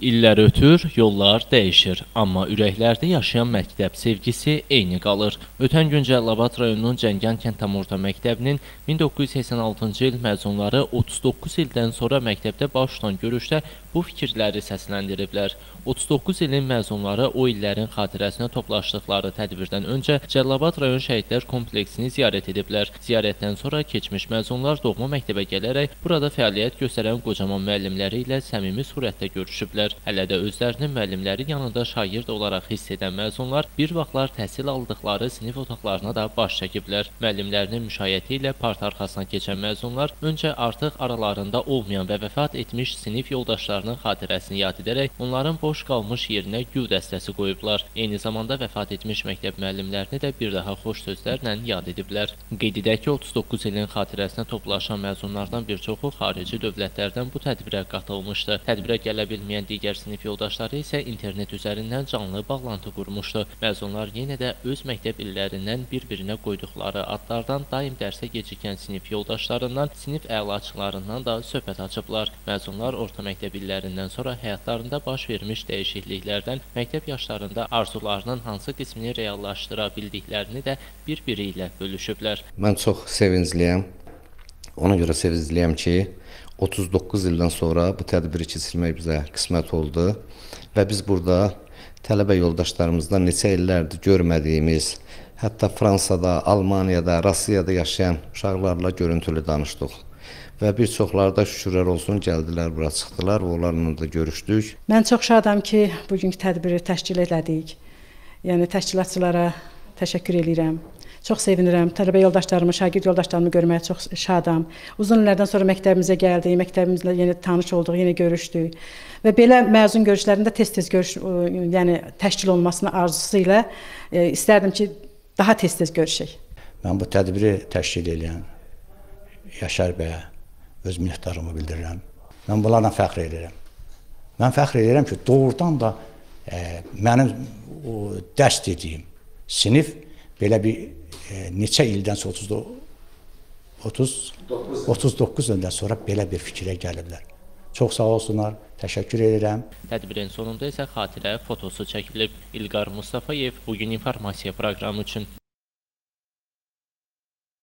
İllər ötür, yollar dəyişir, amma ürəklərdə yaşayan məktəb sevgisi eyni qalır. Ötən gün Cəlilabad rayonunun Cəngən kənd tam orta məktəbinin 1986-cı il məzunları 39 ildən sonra məktəbdə baş tutan görüşdə bu fikirləri səsləndiriblər. 39 ilin məzunları o illərin xatirəsinə toplaşdıqları tədbirdən öncə Cəlilabad rayon şəhidlər kompleksini ziyarət ediblər. Ziyarətdən sonra keçmiş məzunlar doğma məktəbə gələrək burada fəaliyyət göstərən qocaman müəllimləri ilə səmimi surətdə görüşüblər. Hələ də özlərini müəllimləri yanında şagird olaraq hiss edən məzunlar bir vaxtlar təhsil aldıqları sinif otaqlarına da baş çəkiblər. Müəllimlərinin müşayiəti ilə part arxasına keçən məzunlar öncə artıq aralarında olmayan və vəfat etmiş sinif yoldaşlarının xatirəsini yad edərək onların boş qalmış yerinə gül dəstəsi qoyublar. Eyni zamanda vəfat etmiş məktəb müəllimlərini də bir daha xoş sözlərlə yad ediblər. Qeyd edək ki, 39 ilin xatirəsinə toplaşan məzunlardan bir çoxu xarici dövlətlərdən bu tədbirə qatılmışdı. Tədbirə gələ bilməyən digər sinif yoldaşları isə internet üzərindən canlı bağlantı qurmuşdu. Məzunlar yenə də öz məktəb illərindən bir-birinə qoyduqları adlardan daim dərsə gecikən sinif yoldaşlarından, sinif əlaçılarından da söhbət açıblar. Məzunlar orta məktəb illərindən sonra həyatlarında baş vermiş dəyişikliklərdən, məktəb yaşlarında arzularının hansı qismini reallaşdıra bildiklərini də bir-biri ilə bölüşüblər. Mən çox sevincliyəm. Ona görə sevincliyəm ki, 39 ildən sonra bu tədbiri keçirmək bizə qismət oldu və biz burada tələbə yoldaşlarımızdan neçə illərdir görmədiyimiz, hətta Fransada, Almaniyada, Rusiyada yaşayan uşaqlarla görüntülü danışdıq. Və bir çoxları da şükürlər olsun gəldilər, bura çıxdılar və onlarla da görüşdük. Mən çox şadam ki, bugünkü tədbiri təşkil elədik. Yəni təşkilatçılara təşəkkür edirəm. Çox sevinirəm. Tələbə yoldaşlarımı, şagird yoldaşlarımı görməyə çox şadam. Uzun illərdən sonra məktəbimizə gəldik, məktəbimizlə yeni tanış olduq, yeni görüşdük. Və belə məzun görüşlərində tez-tez yəni təşkil olmasının arzusu ilə istərdim ki, daha tez-tez görüşək. Mən bu tədbiri təşkil edən Yaşar bəyə öz minnətdarlığımı bildirirəm. Mən bunlarla fəxr edirəm. Mən fəxr edirəm ki, doğrudan da mənim dərs dediyim sinif belə bir neçə ildən sonra 39 ildən sonra belə bir fikrə gəliblər. Çox sağ olsunlar, təşəkkür edirəm. Tədbirin sonunda isə xatirə fotosu çəkilib. İlqar Mustafayev, Bugün İnformasiya proqramı üçün.